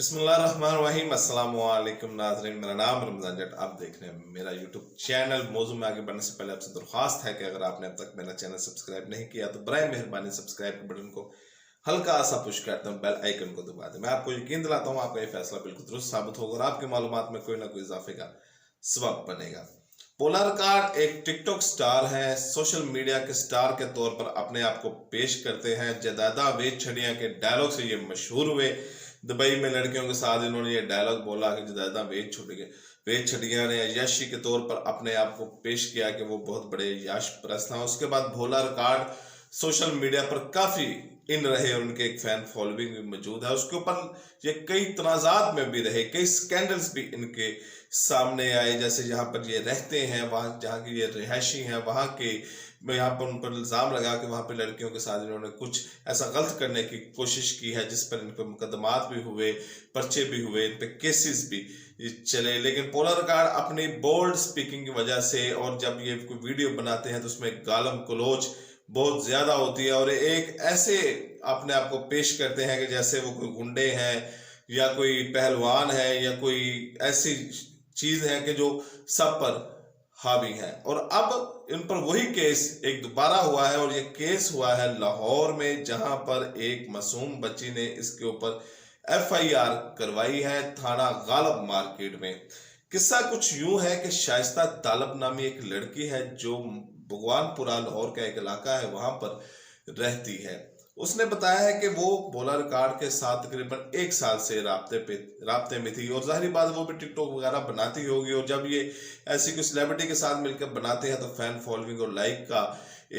बिस्मिल्लाहिर्रहमानिर्रहीम अस्सलाम वालेकुम नाज़रीन, मेरा नाम रमज़ान जट। आप देख रहे हैं मेरा यूट्यूब चैनल। मौजू में आगे बढ़ने से पहले आपसे दरख्वास्त है कि अगर आपने अब तक मेरा चैनल सब्सक्राइब नहीं किया तो बराए मेहरबानी सब्सक्राइब के बटन को हल्का सा पुश करते हैं, बेल आइकन को दबा दें। मैं आपको यकीन दिलाता हूँ आपका ये फैसला बिल्कुल दुरुस्त साबित होगा और आपकी मालूमात में कोई ना कोई इजाफे का सबब बनेगा। पोलर कार्ड एक टिकटॉक स्टार है, सोशल मीडिया के स्टार के तौर पर अपने आप को पेश करते हैं। जदादा वेच छड़िया के डायलॉग से ये मशहूर हुए। दुबई में लड़कियों के साथ इन्होंने ये डायलॉग बोला कि जदादा वेच छड़िया ने यशी के तौर पर अपने आप को पेश किया कि वो बहुत बड़े यश परस्त हैं। उसके बाद भोला रिकॉर्ड सोशल मीडिया पर काफी इन रहे और उनके एक फैन फॉलोइंग भी मौजूद है। उसके ऊपर ये कई तनाजात में भी रहे, कई स्कैंडल्स भी इनके सामने आए। जैसे जहाँ पर ये रहते हैं, वहाँ जहाँ की ये रिहायशी हैं, वहाँ के यहाँ पर उन पर इल्ज़ाम लगा कि वहाँ पे लड़कियों के साथ इन्होंने कुछ ऐसा गलत करने की कोशिश की है जिस पर इन पर मुकदमात भी हुए, पर्चे भी हुए, इन पे केसेस भी चले। लेकिन पोलर रिकॉर्ड अपनी बोल्ड स्पीकिंग की वजह से, और जब ये कोई वीडियो बनाते हैं तो उसमें गालम गलोच बहुत ज्यादा होती है और एक ऐसे अपने आप को पेश करते हैं कि जैसे वो कोई गुंडे हैं या कोई पहलवान है या कोई ऐसी चीज है कि जो सब पर हावी है। और अब इन पर वही केस एक दोबारा हुआ है और ये केस हुआ है लाहौर में, जहां पर एक मासूम बच्ची ने इसके ऊपर FIR करवाई है थाना गालब मार्केट में। किस्सा कुछ यूं है कि शाइस्ता तालब नामी एक लड़की है जो भगवानपुरा लाहौर का एक इलाका है, वहां पर रहती है। उसने बताया है कि वो भोला रिकॉर्ड के साथ तकरीबन 1 साल से राब्ते में थी और जाहिर बात वो भी टिकटॉक वगैरह बनाती होगी। और जब ये ऐसी कोई सेलिब्रिटी के साथ मिलकर बनाते हैं तो फैन फॉलोइंग और लाइक का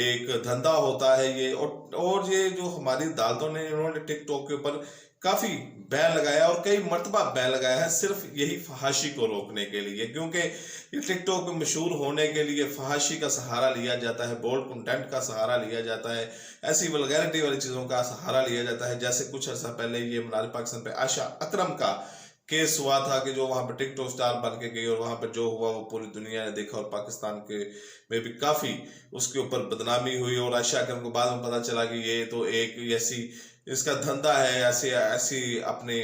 एक धंधा होता है ये। और ये जो हमारी अदालतों ने इन्होंने टिकटॉक के ऊपर काफी बैन लगाया और कई मर्तबा बैन लगाया है सिर्फ यही फहाशी को रोकने के लिए, क्योंकि ये टिकटॉक में मशहूर होने के लिए फहाशी का सहारा लिया जाता है, बोल्ड कंटेंट का सहारा लिया जाता है, ऐसी वल्गैरिटी वाली चीजों का सहारा लिया जाता है। जैसे कुछ अर्सा पहले ये मनार पाकिस्तान पे आयशा अकरम का केस हुआ था कि जो वहां पर टिकटॉक स्टार बन के गई और वहां पर जो हुआ वो पूरी दुनिया ने देखा और पाकिस्तान के में भी काफी उसके ऊपर बदनामी हुई। और आयशा अकरम को बाद में पता चला कि ये तो एक ऐसी इसका धंधा है, ऐसी ऐसी अपने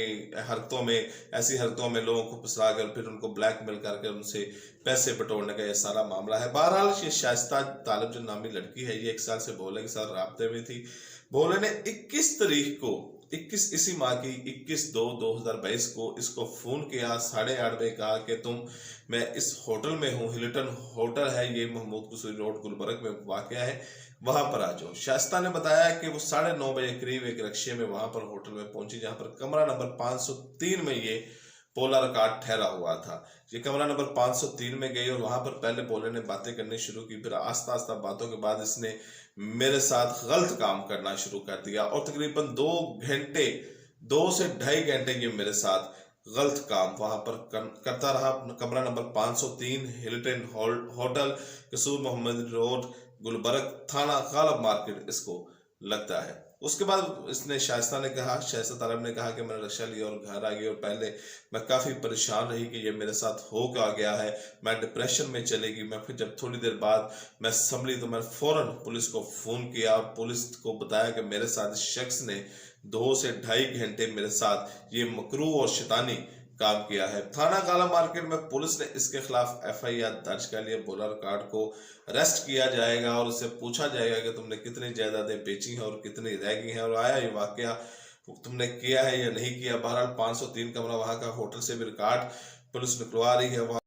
ऐसी हरकतों में लोगों को फंसा कर फिर उनको ब्लैकमेल करके उनसे पैसे बटोरने का ये सारा मामला है। बहरहाल ये शाइस्ता तालब जो नामी लड़की है ये 1 साल से भोले के साथ राब्ते में थी। भोले ने 21 इसी माह की 21/2/2022 को इसको फोन किया 8:30 बजे, कहा कि मैं इस होटल में हूँ, हिल्टन होटल है ये महमूद कुसरी रोड गुलबर्ग में वाक़या है, वहां पर आ जाओ। शाइस्ता ने बताया कि वो 9:30 बजे करीब एक रिक्शे में वहां पर होटल में पहुंची, जहां पर कमरा नंबर 503 में ये पोला रिकॉर्ड ठहरा हुआ था। ये कमरा नंबर 503 में गई और वहां पर पहले पोले ने बातें करनी शुरू की, फिर आस्ता आस्ता बातों के बाद इसने मेरे साथ गलत काम करना शुरू कर दिया और तकरीबन 2 से ढाई घंटे ये मेरे साथ गलत काम वहां पर करता रहा। कमरा नंबर 503 हिल्टन होटल, कसूर मोहम्मद रोड, गुलबर्ग, थाना गालब मार्केट इसको लगता है। उसके बाद इसने शाइस्ता तालब ने कहा कि मैंने रिक्शा लिया और घर आ गई और पहले मैं काफ़ी परेशान रही कि ये मेरे साथ हो क्या गया है, मैं डिप्रेशन में चली गई। मैं फिर जब थोड़ी देर बाद मैं संभली तो मैं फ़ौरन पुलिस को फ़ोन किया और पुलिस को बताया कि मेरे साथ इस शख्स ने 2 से ढाई घंटे मेरे साथ ये मकरू और शैतानी काम किया है। थाना गाला मार्केट में पुलिस ने इसके खिलाफ FIR दर्ज कर लिया। भोला रिकॉर्ड को अरेस्ट किया जाएगा और उससे पूछा जाएगा कि तुमने कितनी जायदादें बेची हैं और कितनी रह गई हैं और आया ये वाकया तुमने किया है या नहीं किया। बहरहाल 503 कमरा वहां का होटल से भी रिकॉर्ड पुलिस निकलवा रही है।